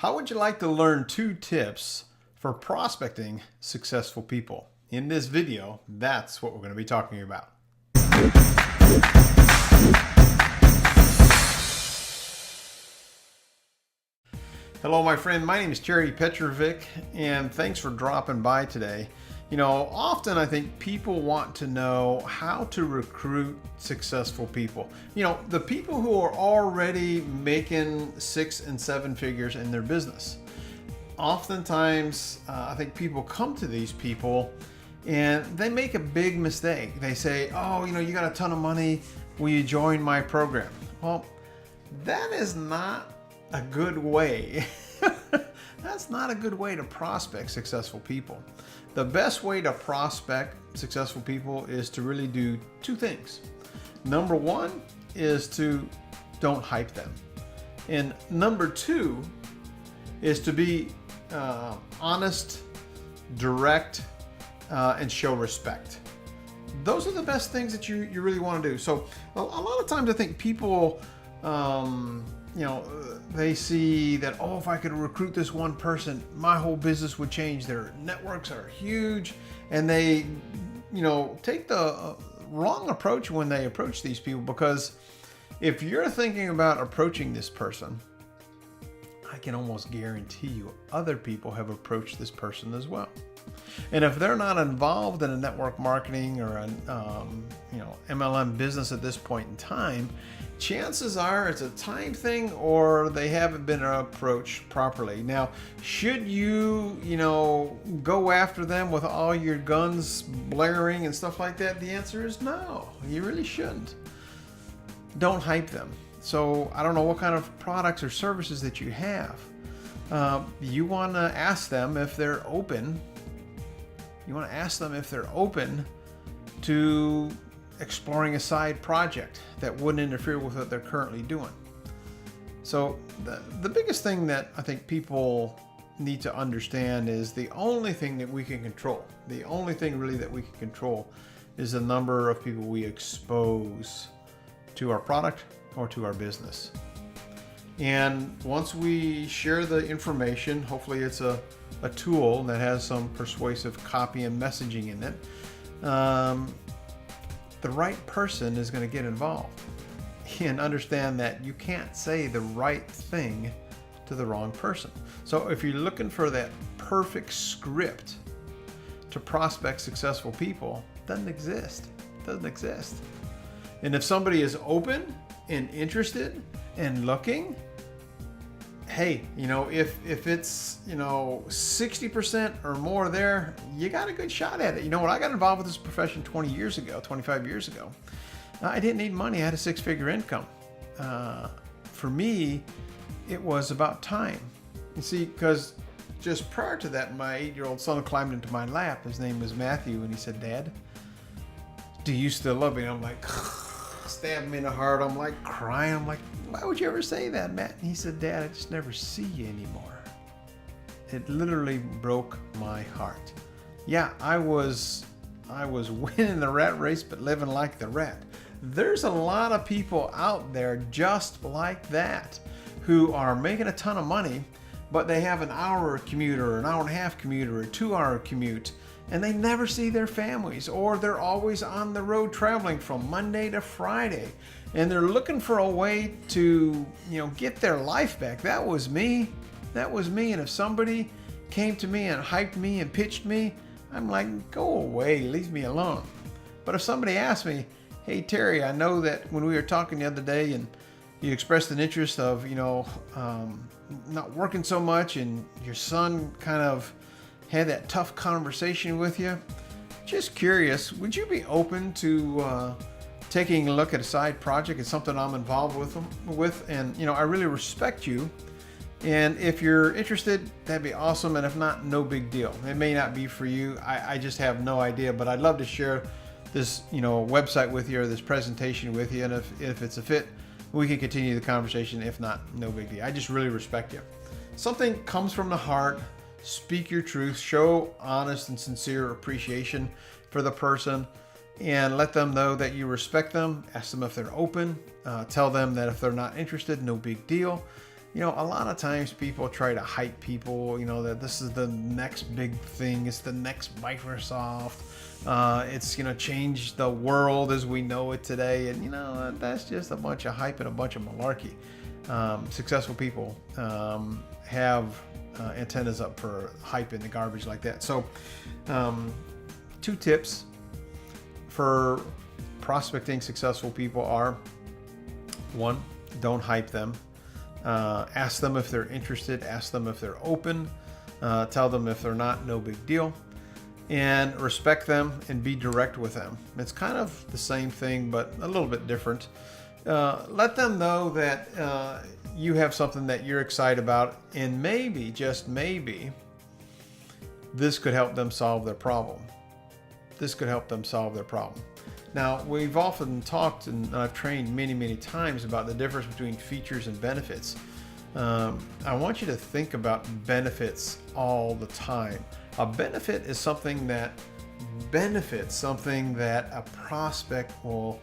How would you like to learn 2 tips for prospecting successful people? In this video, that's what we're going to be talking about. Hello, my friend. My name is Terry Petrovick, and thanks for dropping by today. Often I think people want to know how to recruit successful people. The people who are already making 6 and 7 figures in their business. Oftentimes, I think people come to these people and they make a big mistake. They say, oh, you got a ton of money. Will you join my program? Well, that is not a good way. That's not a good way to prospect successful people. The best way to prospect successful people is to really do 2 things. Number 1 is to don't hype them. And number 2 is to be honest, direct, and show respect. Those are the best things that you really want to do. So a lot of times I think people, they see that, oh, if I could recruit this one person, my whole business would change. Their networks are huge, and they, take the wrong approach when they approach these people, because if you're thinking about approaching this person, I can almost guarantee you other people have approached this person as well. And if they're not involved in a network marketing or an MLM business at this point in time, chances are it's a time thing or they haven't been approached properly. Now, should you, go after them with all your guns blaring and stuff like that? The answer is no, you really shouldn't. Don't hype them. So I don't know what kind of products or services that you have. You want to ask them if they're open. You want to ask them if they're open to exploring a side project that wouldn't interfere with what they're currently doing. So the biggest thing that I think people need to understand is the only thing that we can control, the only thing really that we can control is the number of people we expose to our product or to our business. And once we share the information, hopefully it's a tool that has some persuasive copy and messaging in it, the right person is going to get involved and understand that you can't say the right thing to the wrong person. So if you're looking for that perfect script to prospect successful people, it doesn't exist. It doesn't exist. And if somebody is open and interested and looking, hey, if it's, 60% or more there, you got a good shot at it. When I got involved with this profession 25 years ago, I didn't need money. I had a 6-figure income. For me, it was about time. You see, because just prior to that, my 8-year-old son climbed into my lap. His name was Matthew, and he said, "Dad, do you still love me?" And I'm like, stabbed me in the heart. I'm like crying. I'm like, why would you ever say that, Matt? And he said, "Dad, I just never see you anymore." It literally broke my heart. Yeah, I was winning the rat race, but living like the rat. There's a lot of people out there just like that who are making a ton of money, but they have an hour commute or an hour and a half commute or a 2-hour commute, and they never see their families, or they're always on the road traveling from Monday to Friday, and they're looking for a way to, get their life back. That was me. And if somebody came to me and hyped me and pitched me, I'm like, go away, leave me alone. But if somebody asked me, "Hey, Terry, I know that when we were talking the other day and you expressed an interest of, not working so much, and your son kind of had that tough conversation with you. Just curious, would you be open to taking a look at a side project? It's something I'm involved with, and I really respect you. And if you're interested, that'd be awesome. And if not, no big deal. It may not be for you. I just have no idea, but I'd love to share this, website with you or this presentation with you. And if it's a fit, we can continue the conversation. If not, no big deal. I just really respect you. Something comes from the heart. Speak your truth. Show honest and sincere appreciation for the person, and let them know that you respect them. Ask them if they're open. Tell them that if they're not interested, no big deal. You know, a lot of times people try to hype people, you know, that this is the next big thing. It's the next Microsoft. It's going to change the world as we know it today. And, you know, that's just a bunch of hype and a bunch of malarkey. Successful people have antennas up for hype in the garbage like that. So 2 tips for prospecting successful people are: 1, don't hype them. Ask them if they're interested. Ask them if they're open. Tell them if they're not, no big deal. And respect them and be direct with them. It's kind of the same thing, but a little bit different. Let them know that you have something that you're excited about, and maybe, just maybe, this could help them solve their problem. This could help them solve their problem. Now, we've often talked, and I've trained many times, about the difference between features and benefits. I want you to think about benefits all the time. A benefit is something that benefits, something that a prospect will,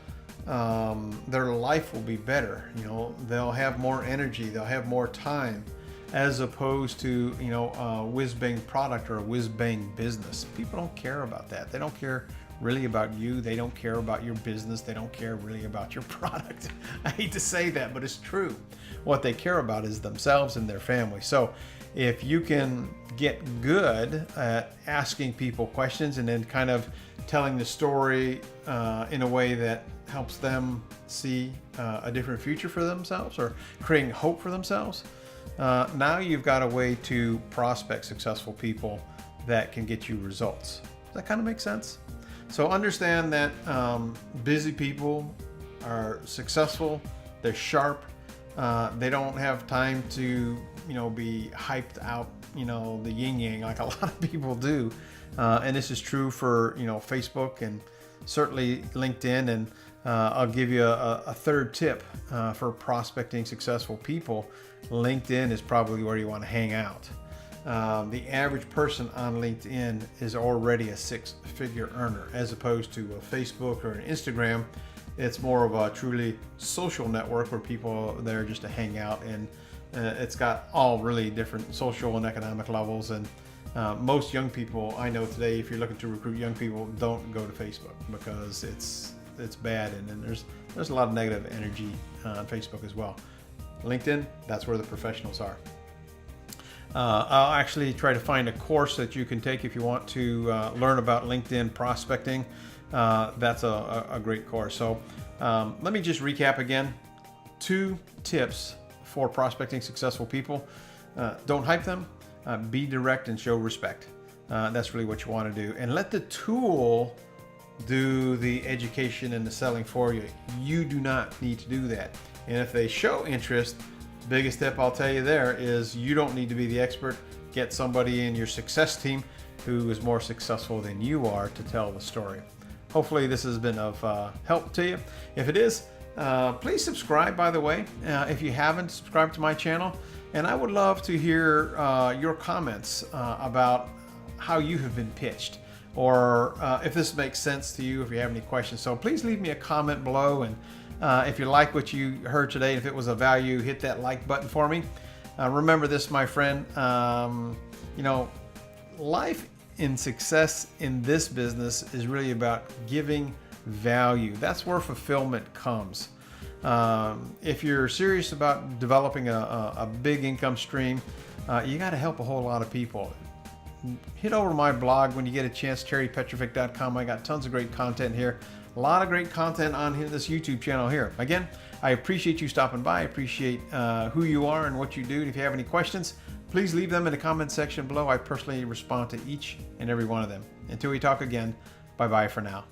their life will be better. You know, they'll have more energy, they'll have more time, as opposed to, you know, a whiz-bang product or a whiz-bang business. People don't care about that. They don't care really about you. They don't care about your business. They don't care really about your product. I hate to say that, but it's true. What they care about is themselves and their family. So if you can get good at asking people questions and then kind of telling the story in a way that helps them see a different future for themselves, or creating hope for themselves, now you've got a way to prospect successful people that can get you results. Does that kind of make sense? So understand that busy people are successful. They're sharp. They don't have time to, you know, be hyped out, you know, the yin yang like a lot of people do. And this is true for, you know, Facebook and certainly LinkedIn. And I'll give you a 3rd tip for prospecting successful people. LinkedIn is probably where you want to hang out. The average person on LinkedIn is already a 6-figure earner, as opposed to a Facebook or an Instagram. It's more of a truly social network where people are there just to hang out, and it's got all really different social and economic levels. And most young people I know today, if you're looking to recruit young people, don't go to Facebook because it's bad, and then there's a lot of negative energy on Facebook as well. LinkedIn, that's where the professionals are. I'll actually try to find a course that you can take if you want to learn about LinkedIn prospecting. That's a great course. So let me just recap again. 2 tips for prospecting successful people. Don't hype them. Be direct and show respect. That's really what you want to do. And let the tool do the education and the selling for you. You do not need to do that. And if they show interest, biggest tip I'll tell you there is you don't need to be the expert. Get somebody in your success team who is more successful than you are to tell the story. Hopefully this has been of help to you. If it is, please subscribe, by the way, if you haven't subscribed to my channel. And I would love to hear your comments about how you have been pitched, or if this makes sense to you, if you have any questions. So please leave me a comment below, and if you like what you heard today, if it was of value, hit that like button for me. Remember this, my friend, you know, life and success in this business is really about giving value. That's where fulfillment comes. If you're serious about developing a big income stream, you got to help a whole lot of people. Hit over to my blog when you get a chance, charitypetrovick.com. I got tons of great content here. A lot of great content on this YouTube channel here. Again, I appreciate you stopping by. I appreciate who you are and what you do. And if you have any questions, please leave them in the comment section below. I personally respond to each and every one of them. Until we talk again, bye-bye for now.